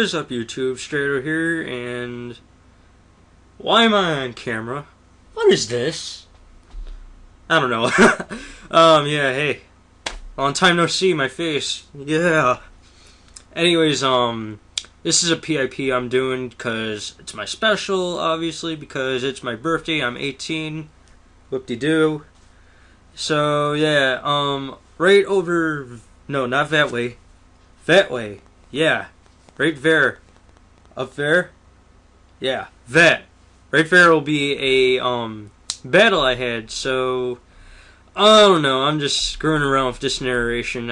What is up, YouTube? Strato here, and why am I on camera? What is this? I don't know. Yeah, hey. Long time no see, my face. Yeah. Anyways, this is a PIP I'm doing because it's my special, obviously, because it's my birthday. I'm 18. Whoop-de-doo. So, yeah, right over... No, not that way. That way. Yeah. Right there. Up there? Yeah. That. Right there will be a, battle I had, so... I don't know, I'm just screwing around with this narration.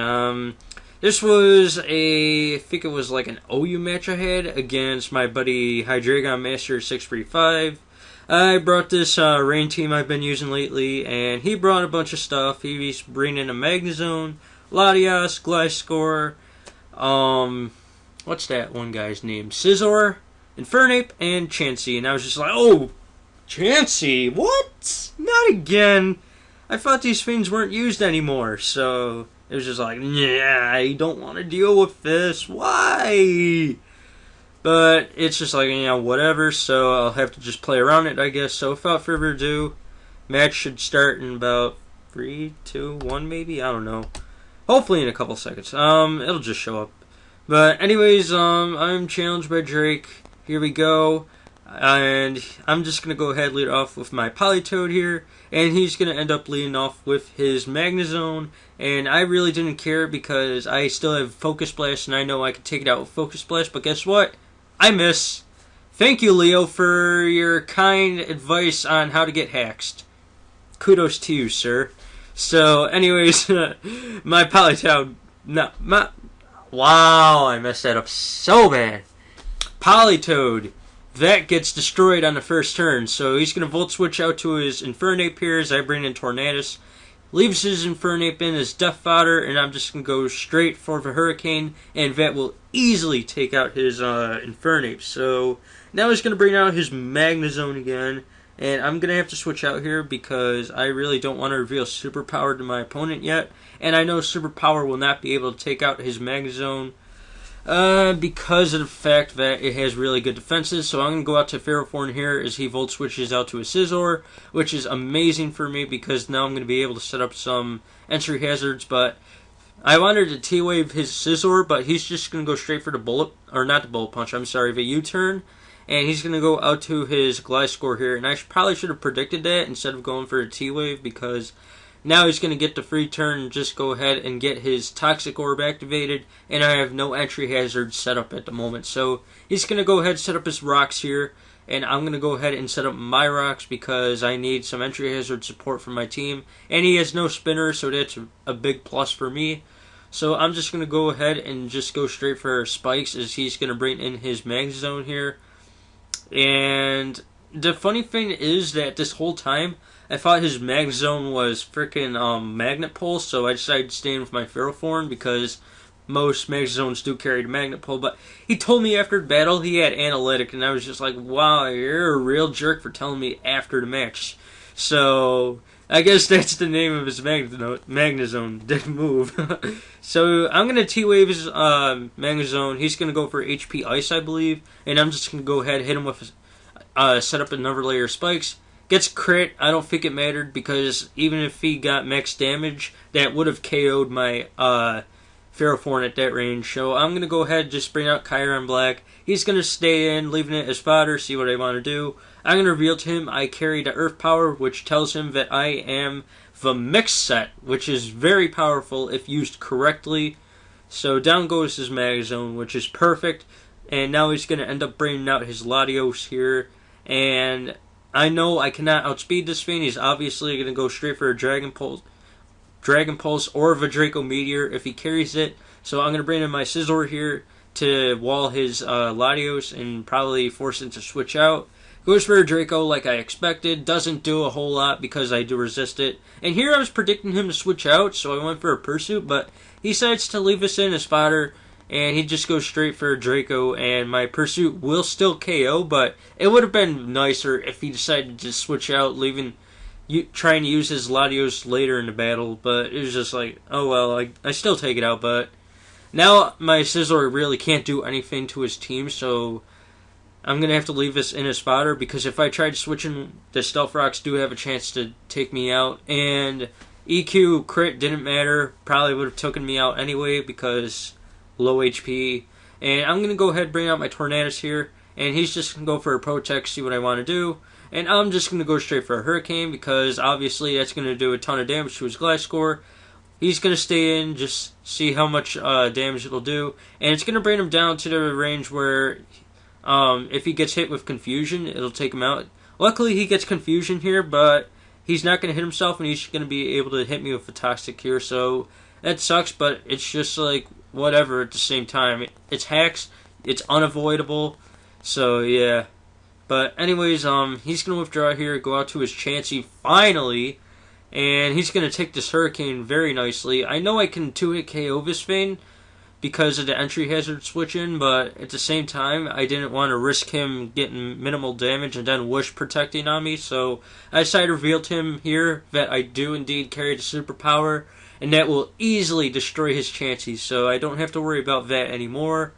This was I think it was like an OU match I had against my buddy HydreigonMaster635. I brought this rain team I've been using lately, and he brought a bunch of stuff. He's bringing a Magnezone, Latias, Gliscor, what's that one guy's name? Scizor, Infernape, and Chansey. And I was just like, oh, Chansey? What? Not again. I thought these things weren't used anymore, so it was just like, yeah, I don't want to deal with this. Why? But it's just like, you know, whatever, so I'll have to just play around it, I guess. So without further ado, match should start in about 3, 2, 1 maybe? I don't know. Hopefully in a couple seconds. It'll just show up. But anyways, I'm challenged by Drake. Here we go. And I'm just going to go ahead and lead off with my Politoed here. And he's going to end up leading off with his Magnezone. And I really didn't care because I still have Focus Blast. And I know I can take it out with Focus Blast. But guess what? I miss. Thank you, Leo, for your kind advice on how to get haxed. Kudos to you, sir. So, anyways, my Politoed... Wow, I messed that up so bad. Politoed. That gets destroyed on the first turn, so he's going to Volt Switch out to his Infernape here as I bring in Tornadus. Leaves his Infernape in as Death Fodder, and I'm just going to go straight for the Hurricane, and that will easily take out his Infernape. So now he's going to bring out his Magnezone again, and I'm going to have to switch out here because I really don't want to reveal Superpower to my opponent yet, and I know Superpower will not be able to take out his Magnezone. Because of the fact that it has really good defenses. So I'm going to go out to Ferrothorn here as he Volt Switches out to a Scizor, which is amazing for me because now I'm going to be able to set up some entry hazards. But I wanted to T-Wave his Scizor, but he's just going to go straight for the Bullet, or not the Bullet Punch, I'm sorry, the U-turn. And he's going to go out to his Gliscor here, and I probably should have predicted that instead of going for a T-Wave because... Now he's going to get the free turn and just go ahead and get his Toxic Orb activated. And I have no entry hazards set up at the moment. So he's going to go ahead and set up his rocks here. And I'm going to go ahead and set up my rocks because I need some entry hazard support from my team. And he has no spinner, so that's a big plus for me. So I'm just going to go ahead and just go straight for spikes as he's going to bring in his Magnezone here. And the funny thing is that this whole time... I thought his Magnezone was freaking Magnet Pulse, so I decided to stay in with my Ferrothorn because most Magnezones do carry the Magnet Pulse. But he told me after the battle he had Analytic, and I was just like, wow, you're a real jerk for telling me after the match. So I guess that's the name of his Magnezone. Dick move. So I'm going to T-Wave his Magnezone. He's going to go for HP Ice, I believe, and I'm just going to go ahead and hit him with set up another layer of spikes. Gets crit. I don't think it mattered because even if he got max damage, that would have KO'd my Ferrothorn at that range. So I'm going to go ahead and just bring out Chiron Black. He's going to stay in, leaving it as fodder, see what I want to do. I'm going to reveal to him I carry the Earth Power, which tells him that I am the Mix Set, which is very powerful if used correctly. So down goes his Magnezone, which is perfect. And now he's going to end up bringing out his Latios here. And... I know I cannot outspeed this thing. He's obviously going to go straight for a Dragon Pulse or a Draco Meteor if he carries it. So I'm going to bring in my Scizor here to wall his Latios and probably force him to switch out. Goes for a Draco like I expected. Doesn't do a whole lot because I do resist it. And here I was predicting him to switch out, so I went for a Pursuit, but he decides to leave us in as fodder. And he just goes straight for a Draco, and my Pursuit will still KO, but it would have been nicer if he decided to switch out, trying to use his Latios later in the battle, but it was just like, oh well, I still take it out, but Now my Scizor really can't do anything to his team, so I'm going to have to leave this in his spotter, because if I tried switching, the Stealth Rocks do have a chance to take me out, and EQ crit didn't matter, probably would have taken me out anyway because low HP. And I'm going to go ahead and bring out my Tornadus here, and he's just going to go for a Protect, see what I want to do. And I'm just going to go straight for a Hurricane, because obviously that's going to do a ton of damage to his Gliscor. He's going to stay in, just see how much damage it'll do. And it's going to bring him down to the range where if he gets hit with Confusion, it'll take him out. Luckily, he gets Confusion here, but he's not going to hit himself, and he's going to be able to hit me with a Toxic here. So that sucks, but it's just like whatever at the same time. It's hacks. It's unavoidable. So yeah. But anyways, he's going to withdraw here, go out to his Chansey finally, and he's going to take this Hurricane very nicely. I know I can 2-hit KO this thing because of the entry hazard switch in, but at the same time, I didn't want to risk him getting minimal damage and then Wish protecting on me, so I decided to reveal to him here that I do indeed carry the superpower, and that will easily destroy his Chansey, so I don't have to worry about that anymore.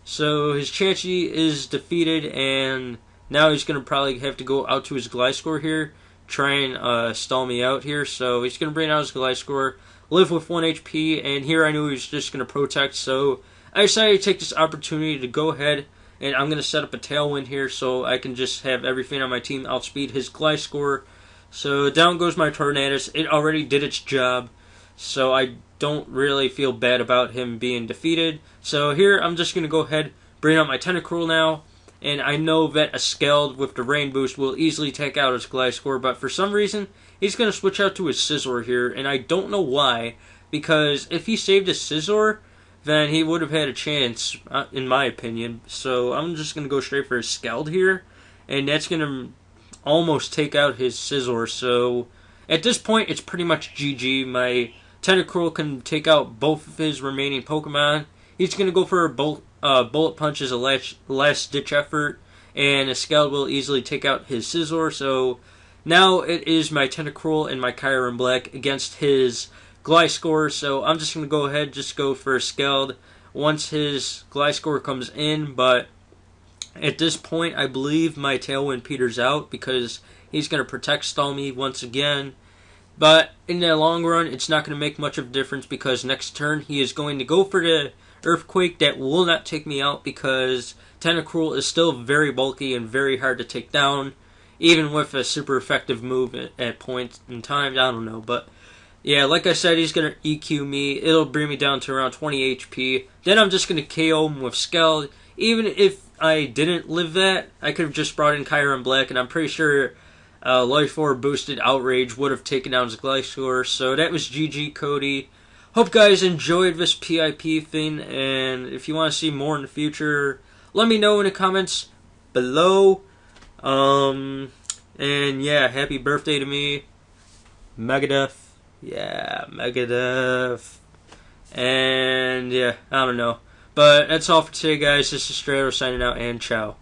So his Chansey is defeated, and now he's going to probably have to go out to his Gliscor here, try and stall me out here. So he's going to bring out his Gliscor, live with 1 HP, and here I knew he was just going to Protect. So I decided to take this opportunity to go ahead, and I'm going to set up a Tailwind here so I can just have everything on my team outspeed his Gliscor. So down goes my Tornadus. It already did its job, so I don't really feel bad about him being defeated. So here I'm just going to go ahead, bring out my Tentacruel now. And I know that a Scald with the Rain Boost will easily take out his Gliscor, but for some reason, he's going to switch out to his Scizor here, and I don't know why, because if he saved his Scizor, then he would have had a chance, in my opinion. So I'm just going to go straight for his Scald here, and that's going to almost take out his Scizor. So at this point, it's pretty much GG. My Tentacruel can take out both of his remaining Pokemon. He's going to go for a Bullet Punch as a last-ditch effort, and a Scald will easily take out his Scizor. So now it is my Tentacruel and my Kyurem Black against his Gliscor. So I'm just going to go ahead, just go for a Scald once his Gliscor comes in. But at this point, I believe my Tailwind peters out because he's going to Protect Stall me once again. But in the long run, it's not going to make much of a difference because next turn he is going to go for the Earthquake. That will not take me out because Tentacruel is still very bulky and very hard to take down, even with a super effective move at points in time. I don't know, but yeah, like I said, he's going to EQ me. It'll bring me down to around 20 HP. Then I'm just going to KO him with Scald. Even if I didn't live that, I could have just brought in Kyurem Black, and I'm pretty sure Life Orb boosted Outrage would have taken down his Gliscor. So that was GG, Cody. Hope guys enjoyed this PIP thing, and if you want to see more in the future, let me know in the comments below. And yeah, happy birthday to me, Megadeth. Yeah, Megadeth. And yeah, I don't know. But that's all for today, guys. This is Strato signing out, and ciao.